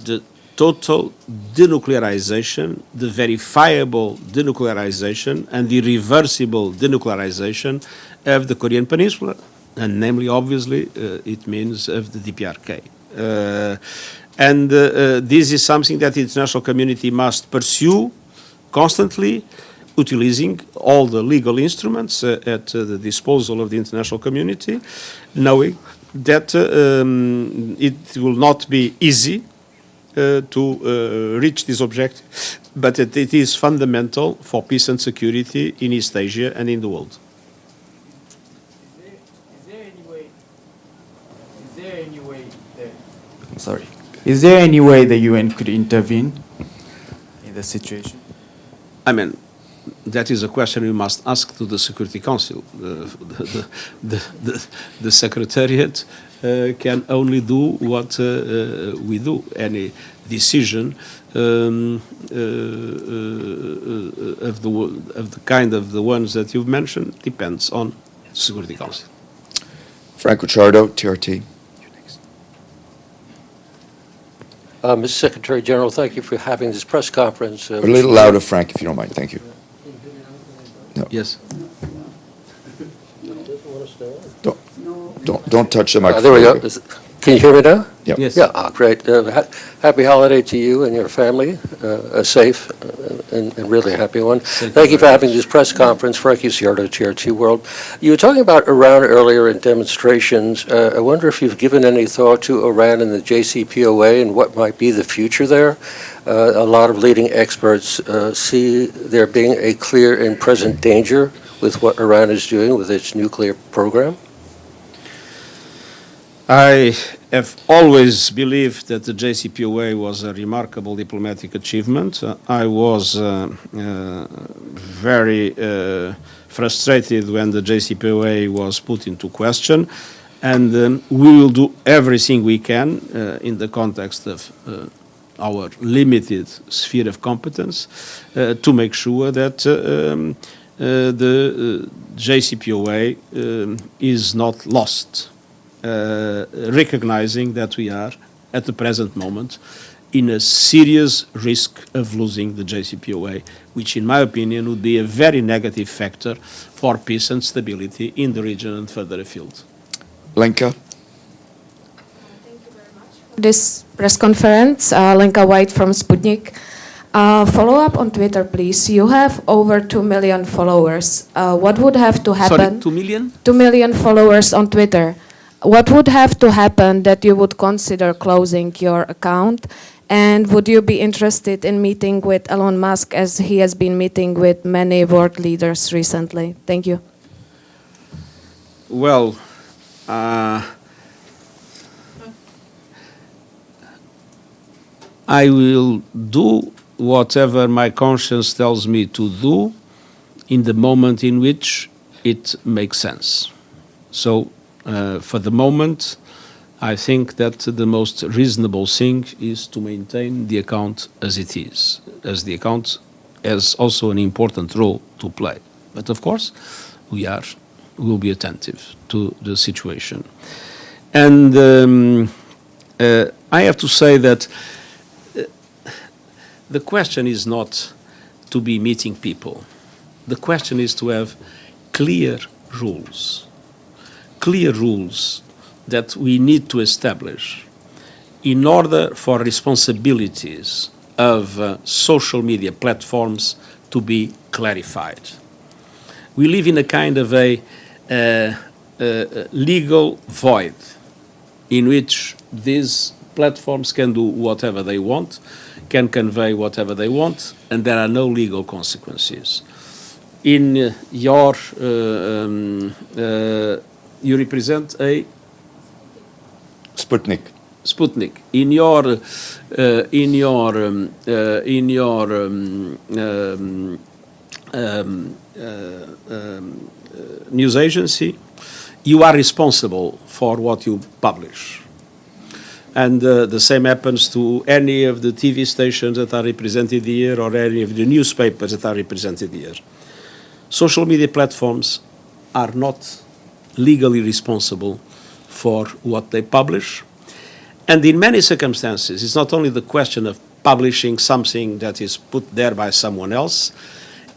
the total denuclearization, the verifiable denuclearization, and the irreversible denuclearization of the Korean Peninsula, and namely, obviously, it means of the DPRK. This is something that the international community must pursue constantly, utilizing all the legal instruments at the disposal of the international community, knowing that it will not be easy to reach this objective, but that it is fundamental for peace and security in East Asia and in the world. Is there any way the UN could intervene in the situation? I mean, that is a question we must ask to the Security Council. The Secretariat can only do what we do. Any decision of the kind of the ones that you've mentioned depends on the Security Council. Franco Chardo, TRT. Mr. Secretary General, thank you for having this press conference. A little louder, Frank, if you don't mind. Thank you. No. Yes. Don't touch the microphone. There we go. Can you hear me now? Yep. Yes. Yeah, great. Happy holiday to you and your family. A safe and really happy one. Thank you for having this press conference. Frankie Ciardo, TRT World. You were talking about Iran earlier in demonstrations. I wonder if you've given any thought to Iran and the JCPOA and what might be the future there. A lot of leading experts see there being a clear and present danger with what Iran is doing with its nuclear program. I have always believed that the JCPOA was a remarkable diplomatic achievement. I was very frustrated when the JCPOA was put into question, and we will do everything we can in the context of our limited sphere of competence to make sure that the JCPOA is not lost. Recognizing that we are, at the present moment, in a serious risk of losing the JCPOA, which, in my opinion, would be a very negative factor for peace and stability in the region and further afield. Lenka. This press conference, Lenka White from Sputnik. Follow up on Twitter, please. You have over 2 million followers. What would have to happen? Sorry, 2 million? 2 million followers on Twitter. What would have to happen that you would consider closing your account? And would you be interested in meeting with Elon Musk as he has been meeting with many world leaders recently? Thank you. Well, I will do whatever my conscience tells me to do in the moment in which it makes sense. So, for the moment, I think that the most reasonable thing is to maintain the account as it is, as the account has also an important role to play. But of course, we will be attentive to the situation. And I have to say that the question is not to be meeting people. The question is to have clear rules that we need to establish in order for responsibilities of social media platforms to be clarified. We live in a kind of a legal void in which these platforms can do whatever they want, can convey whatever they want, and there are no legal consequences. In your, you represent a Sputnik. In your news agency, you are responsible for what you publish. And the same happens to any of the TV stations that are represented here or any of the newspapers that are represented here. Social media platforms are not legally responsible for what they publish. And in many circumstances, it's not only the question of publishing something that is put there by someone else,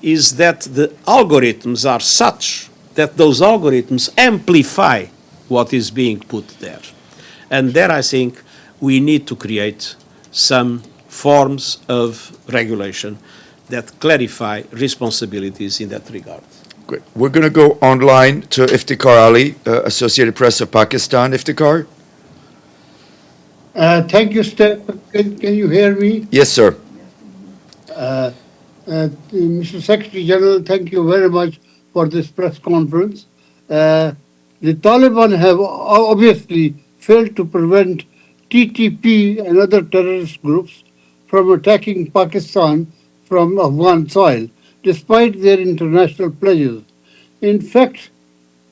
is that the algorithms are such that those algorithms amplify what is being put there. And there I think we need to create some forms of regulation that clarify responsibilities in that regard. Great. We're going to go online to Iftikhar Ali, Associated Press of Pakistan. Iftikhar? Thank you, can you hear me? Yes, sir. Mr. Secretary General, thank you very much for this press conference. The Taliban have obviously failed to prevent TTP and other terrorist groups from attacking Pakistan from Afghan soil, despite their international pledges. In fact,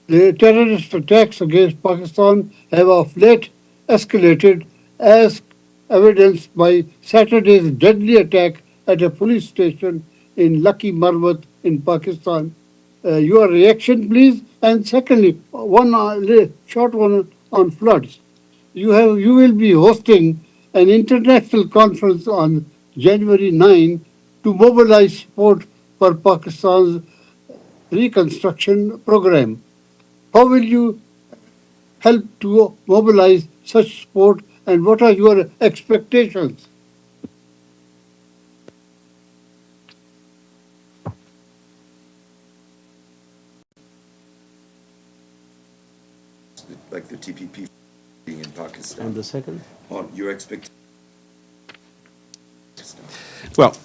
the terrorist attacks against Pakistan have of late escalated, as evidenced by Saturday's deadly attack at a police station in Lucky Marwat in Pakistan. Your reaction, please. And secondly, one short one on floods. You will be hosting an international conference on January 9 to mobilize support for Pakistan's reconstruction program. How will you help to mobilize such support, and what are your expectations? Like the TPP being in Pakistan. And the second? On your expectations. Well,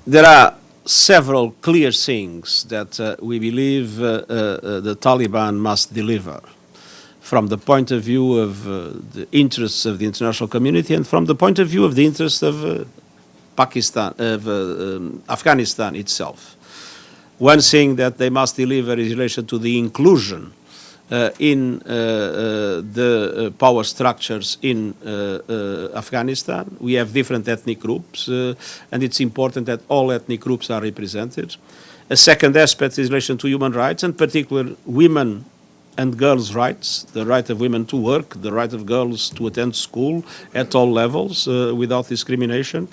there are several clear things that we believe the Taliban must deliver from the point of view of the interests of the international community and from the point of view of the interests of Pakistan, of Afghanistan itself. One thing that they must deliver is in relation to the inclusion in the power structures in Afghanistan. We have different ethnic groups, and it's important that all ethnic groups are represented. A second aspect is in relation to human rights, and particularly women and girls' rights, the right of women to work, the right of girls to attend school at all levels without discrimination.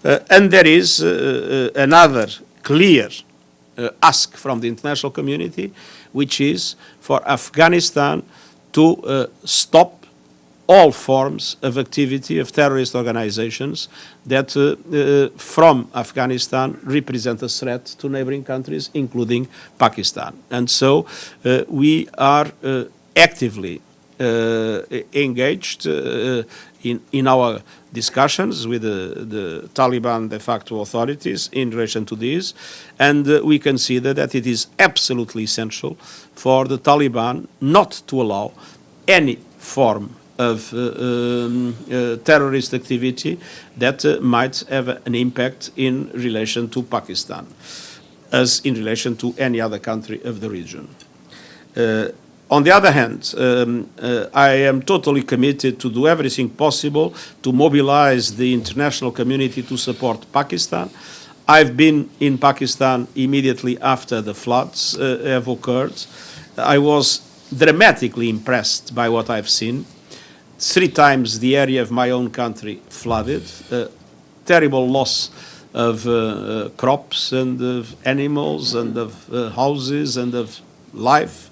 And there is another clear ask from the international community, which is for Afghanistan to stop all forms of activity of terrorist organizations that from Afghanistan represent a threat to neighboring countries, including Pakistan. And so we are actively engaged in our discussions with the Taliban de facto authorities in relation to this, and we consider that it is absolutely essential for the Taliban not to allow any form of terrorist activity that might have an impact in relation to Pakistan, as in relation to any other country of the region. On the other hand, I am totally committed to do everything possible to mobilize the international community to support Pakistan. I've been in Pakistan immediately after the floods have occurred. I was dramatically impressed by what I've seen. 3 times the area of my own country flooded, terrible loss of crops and of animals and of houses and of life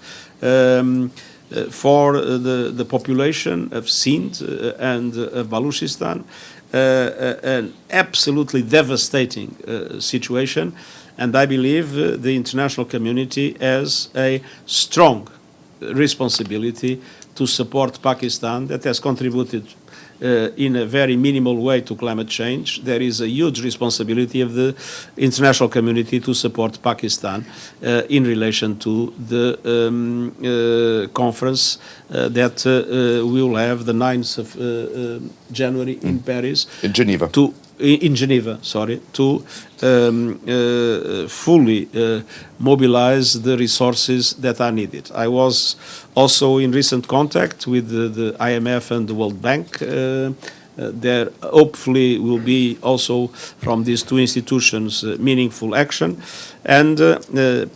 for the population of Sindh and of Baluchistan. An absolutely devastating situation, and I believe the international community has a strong responsibility to support Pakistan that has contributed in a very minimal way to climate change. There is a huge responsibility of the international community to support Pakistan in relation to the conference that we will have the 9th of January in Paris. In Geneva. In Geneva, sorry, to fully mobilize the resources that are needed. I was also in recent contact with the IMF and the World Bank. There hopefully will be also from these 2 institutions meaningful action. And the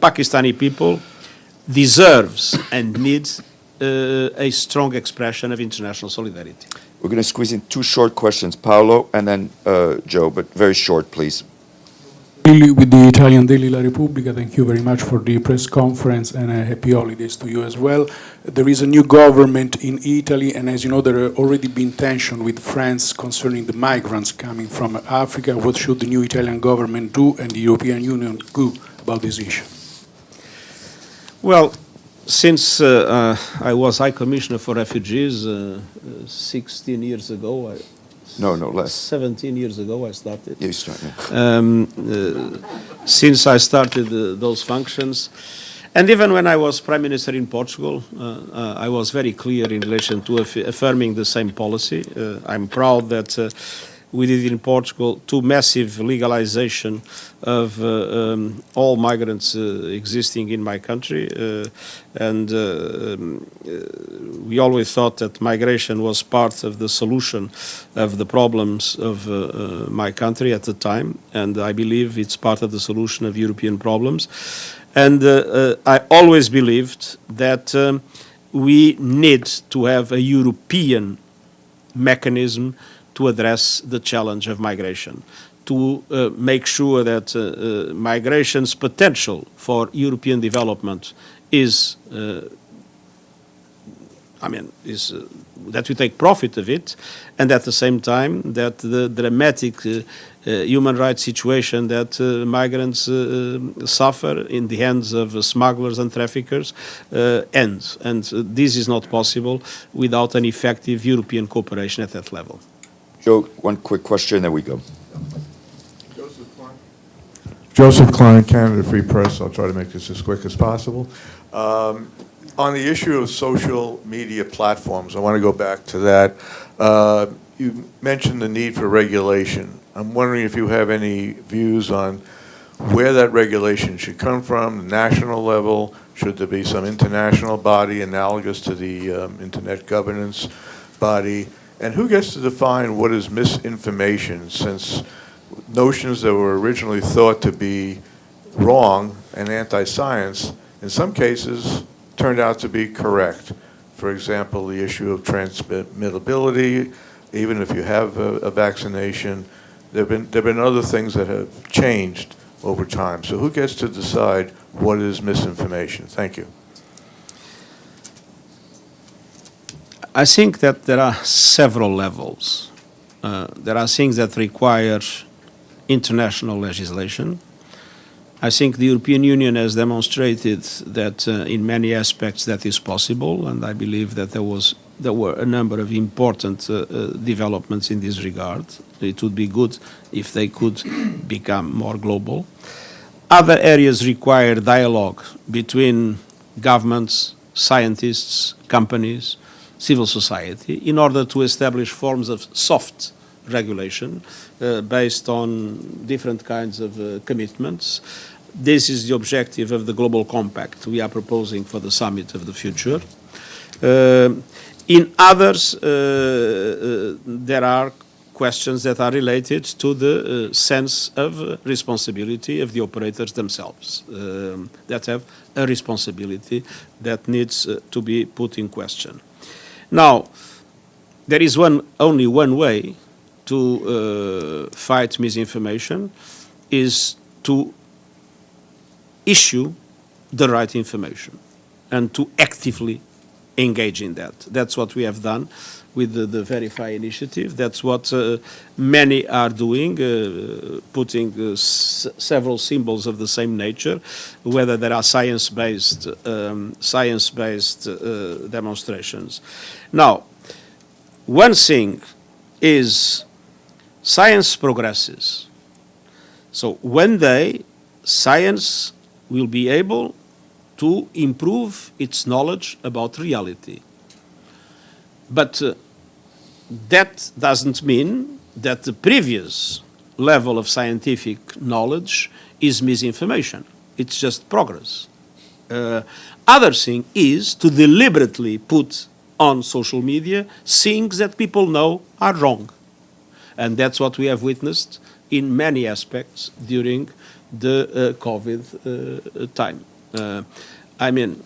Pakistani people deserves and needs a strong expression of international solidarity. We're going to squeeze in 2 short questions, Paolo and then Joe, but very short, please. With the Italian daily La Repubblica, thank you very much for the press conference, and happy holidays to you as well. There is a new government in Italy, and as you know, there have already been tension with France concerning the migrants coming from Africa. What should the new Italian government do and the European Union do about this issue? Well, since I was High Commissioner for Refugees 16 years ago, no, less. 17 years ago I started. Yeah, you started. Since I started those functions, and even when I was Prime Minister in Portugal, I was very clear in relation to affirming the same policy. I'm proud that we did in Portugal 2 massive legalization of all migrants existing in my country, and we always thought that migration was part of the solution of the problems of my country at the time, and I believe it's part of the solution of European problems. And I always believed that we need to have a European mechanism to address the challenge of migration, to make sure that migration's potential for European development is, that we take profit of it, and at the same time that the dramatic human rights situation that migrants suffer in the hands of smugglers and traffickers ends. And this is not possible without an effective European cooperation at that level. Joe, 1 quick question, then we go. Joseph Klein, Canada Free Press. I'll try to make this as quick as possible. On the issue of social media platforms, I want to go back to that. You mentioned the need for regulation. I'm wondering if you have any views on where that regulation should come from, the national level. Should there be some international body analogous to the Internet Governance Body? And who gets to define what is misinformation, since notions that were originally thought to be wrong and anti-science, in some cases, turned out to be correct? For example, the issue of transmittability, even if you have a vaccination, there have been other things that have changed over time. So who gets to decide what is misinformation? Thank you. I think that there are several levels. There are things that require international legislation. I think the European Union has demonstrated that in many aspects that is possible, and I believe that there were a number of important developments in this regard. It would be good if they could become more global. Other areas require dialogue between governments, scientists, companies, civil society, in order to establish forms of soft regulation based on different kinds of commitments. This is the objective of the Global Compact we are proposing for the summit of the future. In others, there are questions that are related to the sense of responsibility of the operators themselves, that have a responsibility that needs to be put in question. Now, there is only one way to fight misinformation, is to issue the right information and to actively engage in that. That's what we have done with the Verify initiative. That's what many are doing, putting several symbols of the same nature, whether there are science-based demonstrations. Now, one thing is science progresses. So one day, science will be able to improve its knowledge about reality. But that doesn't mean that the previous level of scientific knowledge is misinformation. It's just progress. Other thing is to deliberately put on social media things that people know are wrong. And that's what we have witnessed in many aspects during the COVID time. I mean,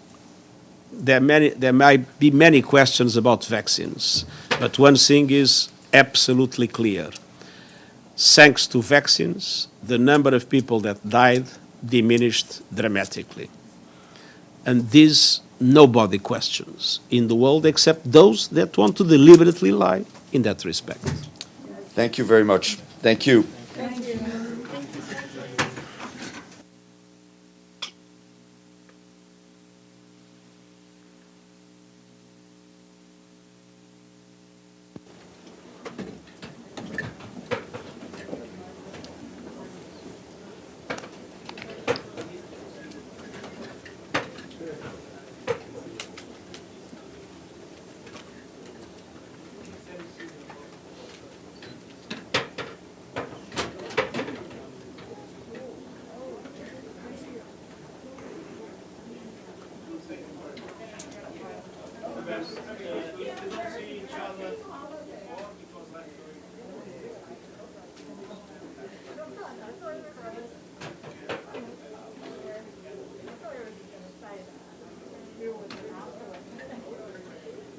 there might be many questions about vaccines, but one thing is absolutely clear. Thanks to vaccines, the number of people that died diminished dramatically. And this nobody questions in the world except those that want to deliberately lie in that respect. Thank you very much. Thank you. Thank you.